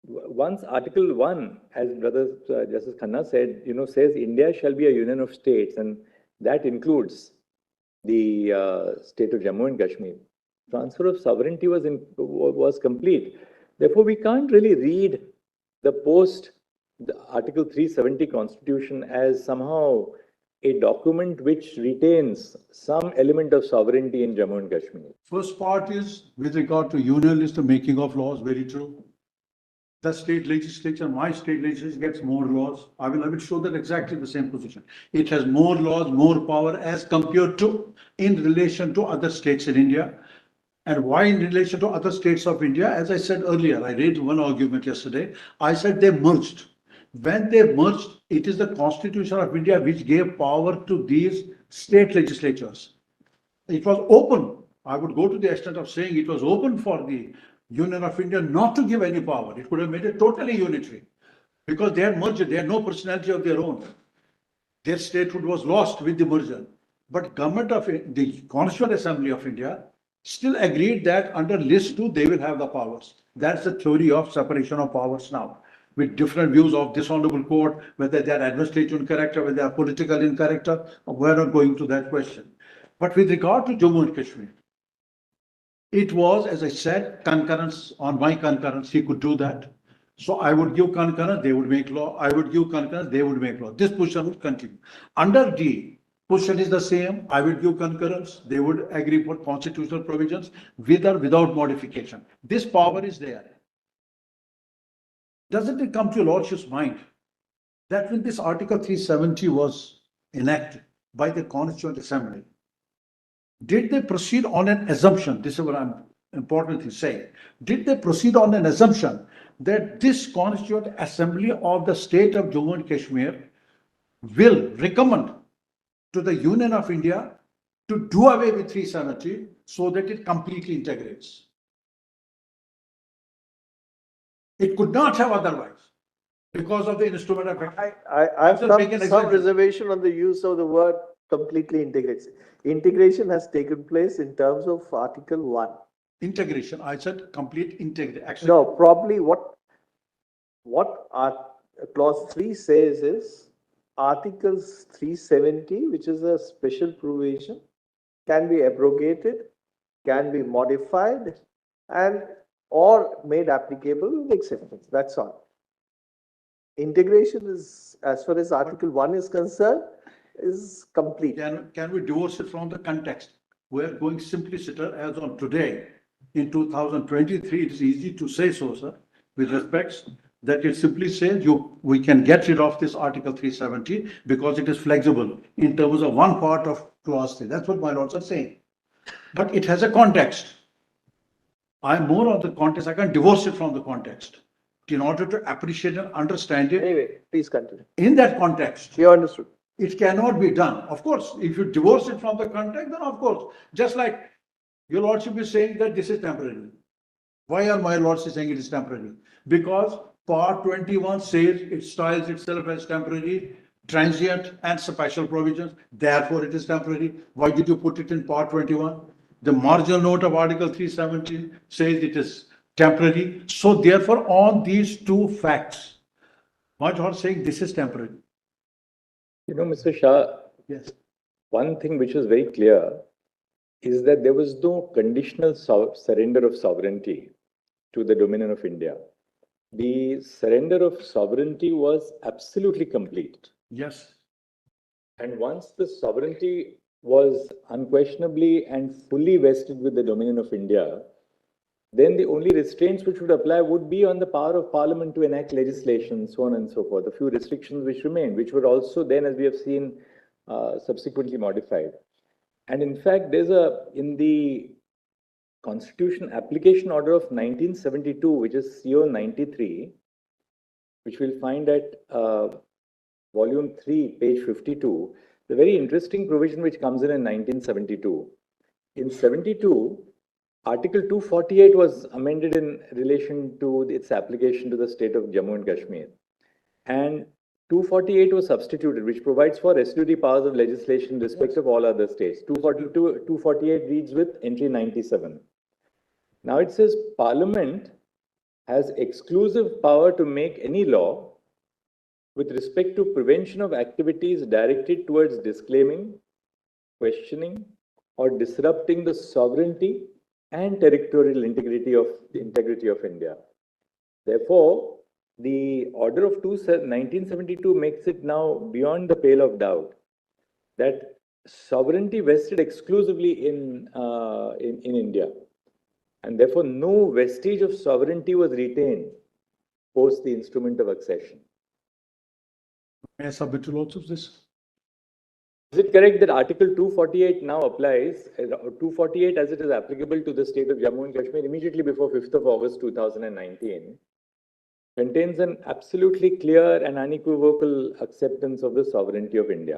once Article 1, as Brother Justice Khanna said, says India shall be a union of states, and that includes the state of Jammu and Kashmir. Transfer of sovereignty was complete. Therefore, we can't really read the Article 370 Constitution as somehow a document which retains some element of sovereignty in Jammu and Kashmir. First part is with regard to unionist, the making of laws, very true. The state legislature, my state legislature gets more laws. I will show that exactly the same position. It has more laws, more power as compared to in relation to other states in India. And why in relation to other states of India? As I said earlier, I raised one argument yesterday. I said they merged. When they merged, it is the Constitution of India which gave power to these state legislatures. It was open. I would go to the extent of saying it was open for the Union of India not to give any power. It could have made it totally unitary because they had merged. They had no personality of their own. Their statehood was lost with the merger. But government of the Constitutional Assembly of India still agreed that under list 2 they will have the powers. That's the theory of separation of powers now, with different views of this honorable court, whether they are administrative in character, whether they are political in character. We're not going to that question. But with regard to Jammu and Kashmir, it was, as I said, concurrence. On my concurrence, he could do that. So I would give concurrence, they would make law. I would give concurrence, they would make law. This position would continue. Under D, position is the same. I would give concurrence, they would agree for constitutional provisions with or without modification. This power is there. Doesn't it come to your lordship's mind that when this Article 370 was enacted by the Constituent Assembly, did they proceed on an assumption? This is what I'm important to say. Did they proceed on an assumption that this Constituent Assembly of the state of Jammu and Kashmir will recommend to the Union of India to do away with 370 so that it completely integrates? It could not have otherwise because of the instrument of. I have some reservation on the use of the word completely integrates. Integration has taken place in terms of Article 1. Integration, I said complete integration. No, probably what clause 3 says is Articles 370, which is a special provision, can be abrogated, can be modified, and or made applicable with exceptions. That's all. Integration is, as far as Article 1 is concerned, is complete. Can we divorce it from the context? We're going simpliciter as on today. In 2023, it's easy to say so, sir, with respects that it simply says we can get rid of this Article 370 because it is flexible in terms of one part of clause 3. That's what my lords are saying. But it has a context. I'm more on the context. I can divorce it from the context in order to appreciate and understand it. Anyway, please continue. In that context. You understood. It cannot be done. Of course, if you divorce it from the context, then of course, just like your lordship is saying that this is temporary. Why are my lords saying it is temporary? Because Part 21 says it styles itself as temporary, transient, and special provisions. Therefore, it is temporary. Why did you put it in Part 21? The marginal note of Article 370 says it is temporary. So therefore, on these two facts, my lord saying this is temporary. Mr. Shah, yes. One thing which was very clear is that there was no conditional surrender of sovereignty to the Dominion of India. The surrender of sovereignty was absolutely complete. Yes. And once the sovereignty was unquestionably and fully vested with the Dominion of India, then the only restraints which would apply would be on the power of Parliament to enact legislation, so on and so forth. A few restrictions which remained, which were also then, as we have seen, subsequently modified. And in fact, in the Constitution Application Order of 1972, which is CO 93, which we'll find at Volume 3, page 52, the very interesting provision which comes in 1972. In 72, Article 248 was amended in relation to its application to the state of Jammu and Kashmir. And 248 was substituted, which provides for restitutory powers of legislation in respect of all other states. 248 reads with entry 97. Now it says Parliament has exclusive power to make any law with respect to prevention of activities directed towards disclaiming, questioning, or disrupting the sovereignty and territorial integrity of India. Therefore, the order of 1972 makes it now beyond the pale of doubt that sovereignty vested exclusively in India, and therefore no vestige of sovereignty was retained post the instrument of accession. May I submit to Lords of this? Is it correct that Article 248 now applies, 248 as it is applicable to the state of Jammu and Kashmir immediately before 5th of August 2019, contains an absolutely clear and unequivocal acceptance of the sovereignty of India?